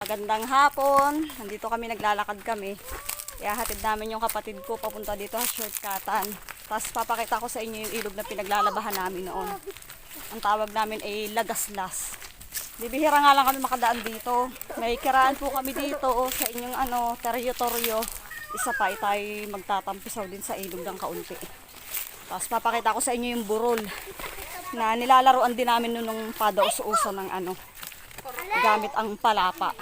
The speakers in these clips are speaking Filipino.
Magandang hapon. Nandito kami, naglalakad kami. Ihahatid namin yung kapatid ko papunta dito sa shortcutan. Tapos papakita ko sa inyo yung ilog na pinaglalabahan namin noon. Ang tawag namin ay Lagaslas. Bibihira nga lang kami makadaan dito. May kiraan po kami dito sa inyong teritoryo. Isa pa tayo magtatampisaw din sa ilog ng kaunti. Tapos papakita ko sa inyo yung burol na nilalaruan din namin noon nung padaus-uso ng gamit ang palapa.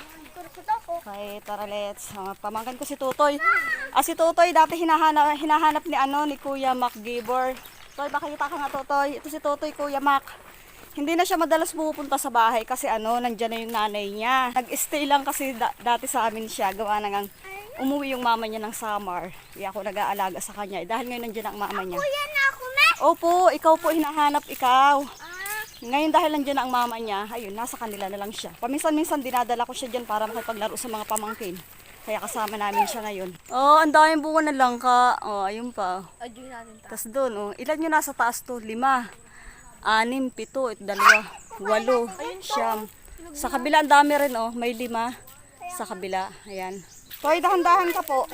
Okay, tara let's. Pamangkin ko si Tutoy. Si Tutoy dati hinahanap ni Kuya Mac Gibor. Toy, makikita ka nga Tutoy. Ito si Tutoy, Kuya Mac. Hindi na siya madalas pupunta sa bahay kasi nandiyan na yung nanay niya. Nag-stay lang kasi dati sa amin siya. Gawa na ngang umuwi yung mama niya ng summer. Ako nag-aalaga sa kanya. Dahil ngayon nandiyan ang mama niya. Kuya na ako, me? Opo, ikaw po hinahanap ikaw. Ngayon dahil nandiyan ang mama niya, ayun, nasa kanila na lang siya. Paminsan-minsan dinadala ko siya dyan para makipaglaro sa mga pamangkin. Kaya kasama namin siya ngayon. Ang daming bunga ng langka. Ayun pa. Adyo natin ta. Tapos doon, ilan yung nasa taas to? 5, 6, 7, 2, 8, 8, 9. Sa kabila ang dami rin, may 5 sa kabila. Ayan. Toy, dahan-dahan ka po.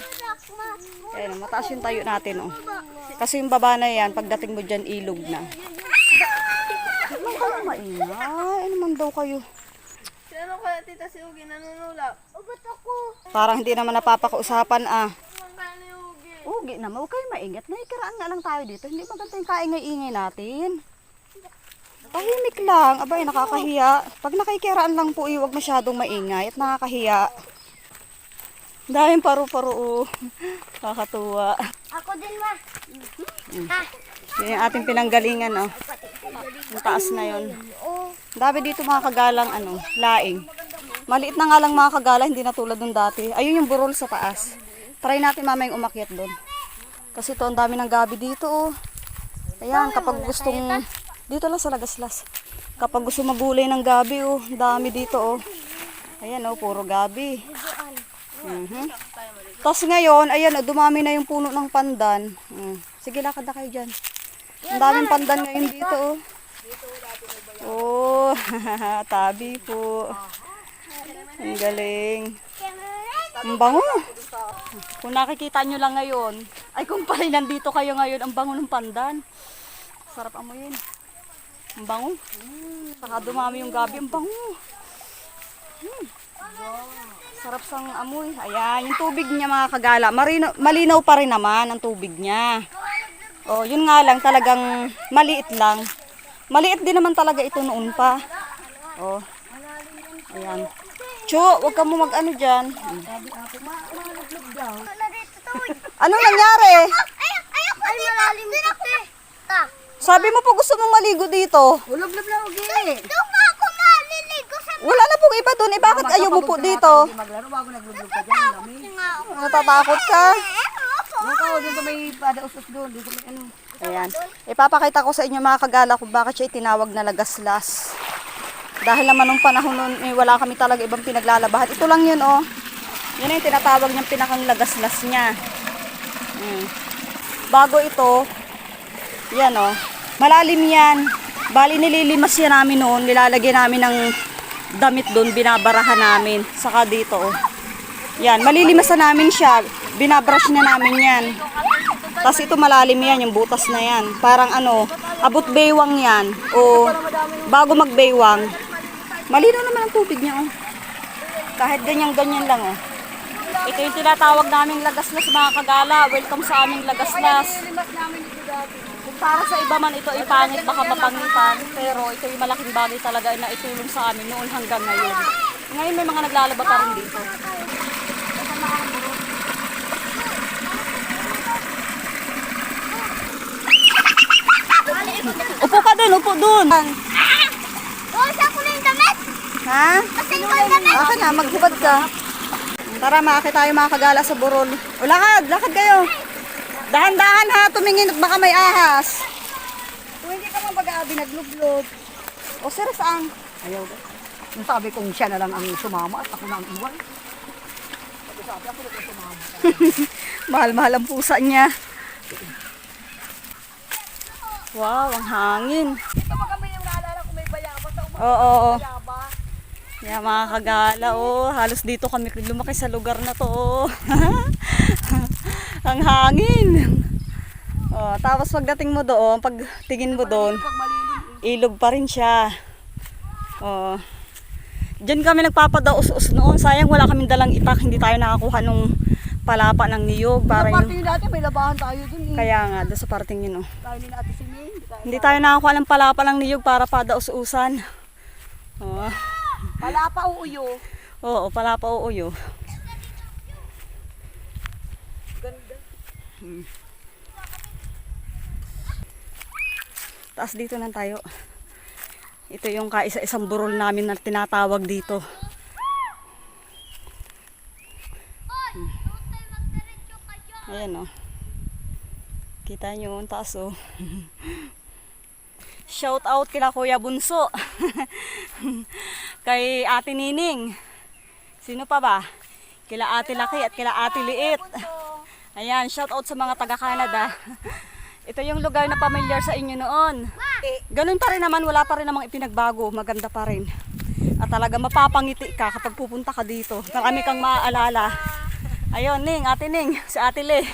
Ayan, mataas yung tayo natin, Kasi yung baba na yan, pagdating mo dyan, ilog na. Ano kayo maingay? Ano man daw kayo? Sino kaya tita si Ugi nanunulak? Ugot ako. Parang hindi naman napapakausapan, Naman kaya ni Ugi. Ugi naman, huwag kayo maingat. Nakikiraan nga lang tayo dito. Hindi maganda yung kaingay-ingay natin. Tahimik lang. Abay, nakakahiya. Pag nakikiraan lang po, huwag masyadong maingay at nakakahiya. Daming paru-paro. Kakatuwa. Ako din, ma. Yun yung ating pinanggalingan, Ang taas na yun. Dami dito mga kagalang, laing. Maliit na nga lang mga kagala, hindi na tulad nung dati. Ayun yung burol sa taas. Try natin mamayang umakyat doon. Kasi ito, ang dami ng gabi dito, Ayan, kapag gustong, dito lang sa Lagaslas. Kapag gusto magulay ng gabi, ang dami dito, Ayan, puro gabi. Tapos ngayon, ayan, dumami na yung puno ng pandan. Sige, lakad na kayo dyan. Ang daming pandan ngayon dito, tabi po. Ang galing. Ang bango. Kung nakikita nyo lang ngayon, ay kung pala nandito kayo ngayon, ang bango ng pandan. Sarap amoyin. Ang bango. Saka dumami yung gabi, ang bango. Sarap sang amoy. Ayan, yung tubig niya mga kagala. Malinaw pa rin naman ang tubig niya. Yun nga lang, talagang maliit lang. Maliit din naman talaga ito noon pa. Ayan. Chu, huwag ka mo mag-ano dyan. Anong nangyari? Ay, malalim dito. Sabi mo po gusto mong maligo dito. Ulog-log na Ugi. Doon nga ako maliligo sa Wala na pong iba doon. Bakit ayaw mo po dito? Maglaro bago naglulog ka dyan, dami. Natatakot ka? Nakaw, doon sa may padaustos doon, doon sa may Ayan. Ipapakita ko sa inyo mga kagala kung bakit siya itinawag na Lagaslas. Dahil naman nung panahon nun, wala kami talaga ibang pinaglalabahan. Ito lang yun, Yun yung tinatawag niyang pinakang Lagaslas niya. Bago ito, yan, malalim yan. Bali, nililimas yan namin noon. Nilalagyan namin ng damit doon, binabarahan namin. Saka dito, Yan, malilimasan namin siya. Binabrush na namin yan. Tapos ito malalim yan, yung butas na yan. Parang abot baywang yan. O bago magbaywang. Malinaw naman ang tubig niya, Kahit ganyan-ganyan lang, Ito yung tinatawag naming Lagaslas mga kagala. Welcome sa aming Lagaslas. Kung para sa iba man ito ay pangit, baka mapangitan. Pero ito yung malaking bagay talaga na itulong sa amin noon hanggang ngayon. Ngayon may mga naglalaba pa rin dito. Upo ka dun, upo dun. Sa ko na yung damit. Ha? Kasi ko yung damit. Aka na, maghubad ka. Tara, maakit tayo mga kagala sa burol. Lakad kayo. Dahan-dahan ha, tumingin at baka may ahas. Kung hindi ka mabag-aabi, naglublog. Sir, saan? ayaw. Yung sabi kong siya na lang ang sumama at ako na ang iwan. Sabi ako na sumama. Mahal-mahal ang pusa niya. Wow, ang hangin. Ito ba kami yung naalala kung may bayaba sa umaga? Oo. Bayaba. Yeah, mga kagala, oh, halos dito kami lumaki sa lugar na to. Oh. Ang hangin. Oh, tapos pagdating mo doon, pag tingin mo doon, Pag malilim, ilog pa rin siya. Oh. Diyan kami nagpapadaos-us noon. Sayang wala kaming dalang itak, hindi tayo nakakuha nung palapa ng niyog. Para Para yung... yung, dati may labahan tayo dun eh. kaya nga, doon sa parting yun, oh. Tayo ni Ate Sine. Hindi tayo nakakuha ng palapa ng niyog para padaos-usan. Oh. Wala pa uuyo. Oo, palapa o uyo. Ganda. Taas dito lang tayo. Ito yung kaisa-isang burol namin na tinatawag dito. Ayan o. Kita nyo ang taas o. Shout out kila Kuya Bunso. Kay Ate Nining. Sino pa ba? Kila Ate Laki at kila Ate Liit. Ayan, shout out sa mga taga Canada. Ito yung lugar na familiar sa inyo noon. Ganun pa rin naman, wala pa rin namang ipinagbago. Maganda pa rin. At talaga mapapangiti ka kapag pupunta ka dito. Marami kang maaalala. Ayun, Ning, Ate Ning, si Ate Le.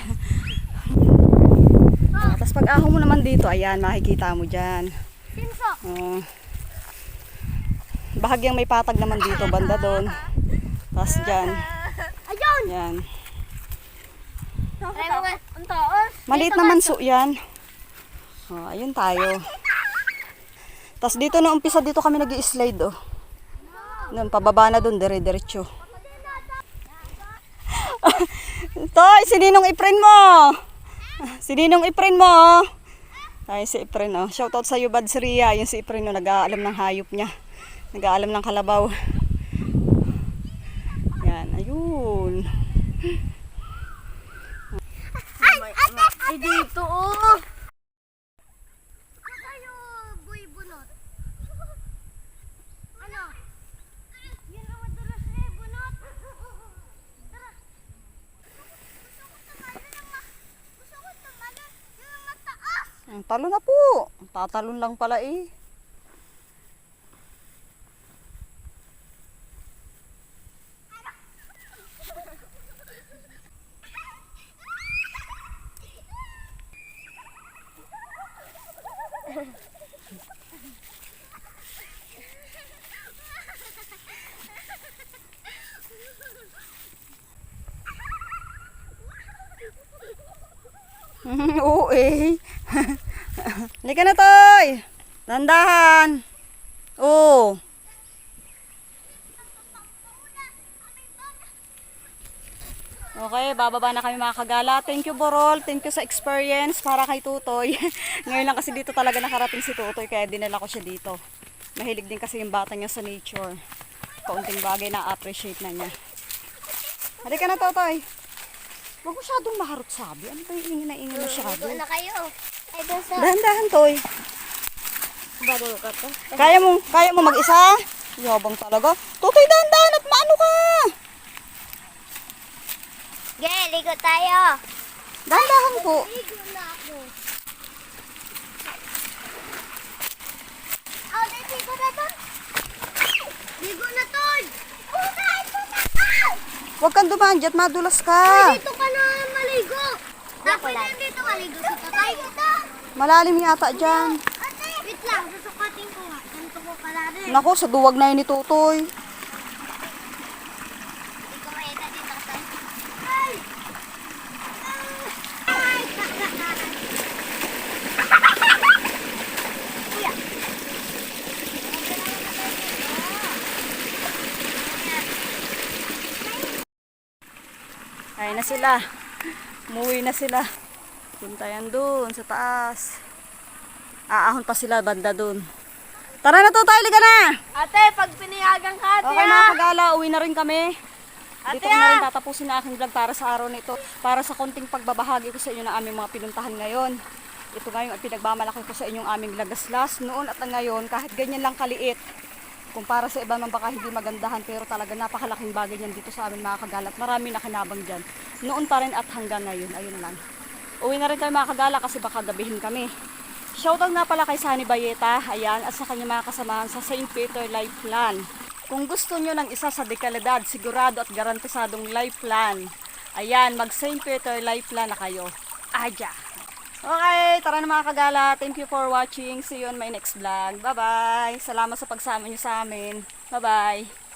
Tapos pag ahon mo naman dito, ayan, makikita mo dyan. Oh. Bahagyang may patag naman dito, banda doon. Tapos dyan. Yan. Ang taas. Maliit naman so yan. Oh, ayun tayo. Tapos dito na umpisa, dito kami nag-i-slide oh. Doon, pababa na doon, dire-diretso. Toy, sininong iprin mo? Sininong iprin mo? Ay, si Iprin oh. Shoutout sa iyo, Bad Sria. Yung si Iprin oh, nag-aalam ng hayop niya. Nag-aalam ng kalabaw. Yan, ayun. Ay, dito oh. Tayo, boy bunot. Ano? Yan ang madalas eh, bunot. Tara. Gusto ko tumalon. Yan ang mataas. Talo na po. Tatalon lang pala eh. Oo eh. Halika na, Toy. Dandahan. Oo. Okay, bababa na kami mga kagala. Thank you, Borol. Thank you sa experience para kay Tutoy. Ngayon lang kasi dito talaga nakarating si Tutoy kaya dinala ko siya dito. Mahilig din kasi yung bata niya sa nature. Kaunting bagay na appreciate na niya. Halika na, Tutoy. Huwag masyadong maharot sabi. Ano ba yung ingin na ingin masyado? Doon na kayo. Ay, doon sa... Dahan-dahan, Toy. Badol ka to. Kaya mo mag-isa? Yabang talaga. Tutoy, dahan-dahan at maano ka? Ge, ligo tayo. Dahan-dahan po. Ligo na ako. Oh, ligo na to. Ligo na to. Una, ito na. Huwag kang dumaan dyan, madulas Ay, ka. dito ka na maligo. Dapat na dito maligo sa tatay. Malalim yata dyan. Ate, wait lang. Susukatin ko nga. Ganito ko pala rin. Naku, sa duwag na yun ni Tutoy. Hindi ko makita dito kasi. Ay! Ay! Kuya. Ay na sila. Umuwi na sila. Puntayan dun sa taas. Aahon pa sila banda dun. Tara na, Tutoy, liga na. Ate, pag pinayagan ka, ate Okay mga kagala, uwi na rin kami. Dito ko Ate, na rin tatapusin na aking vlog para sa araw na ito. Para sa konting pagbabahagi ko sa inyo ng aming mga pinuntahan ngayon. Ito nga yung pinagmamalaki ko sa inyong aming lagaslas noon at ngayon, kahit ganyan lang kaliit. Kumpara sa iba man baka hindi magandahan, pero talaga napakalaking bagay niyan dito sa amin mga kagala. At marami nakinabang dyan. Noon pa rin at hanggang ngayon, ayun lang. Uwi na rin tayo mga kagala kasi baka gabihin kami. Shoutout nga pala kay Sunny Bayeta, ayan, at sa kanyang mga kasamahan sa St. Peter Life Plan. Kung gusto nyo ng isa sa dekalidad, sigurado at garantisadong life plan, ayan, mag St. Peter life plan na kayo. Aja! Okay, tara na mga kagala. Thank you for watching. See you on my next vlog. Bye-bye. Salamat sa pagsama nyo sa amin. Bye-bye.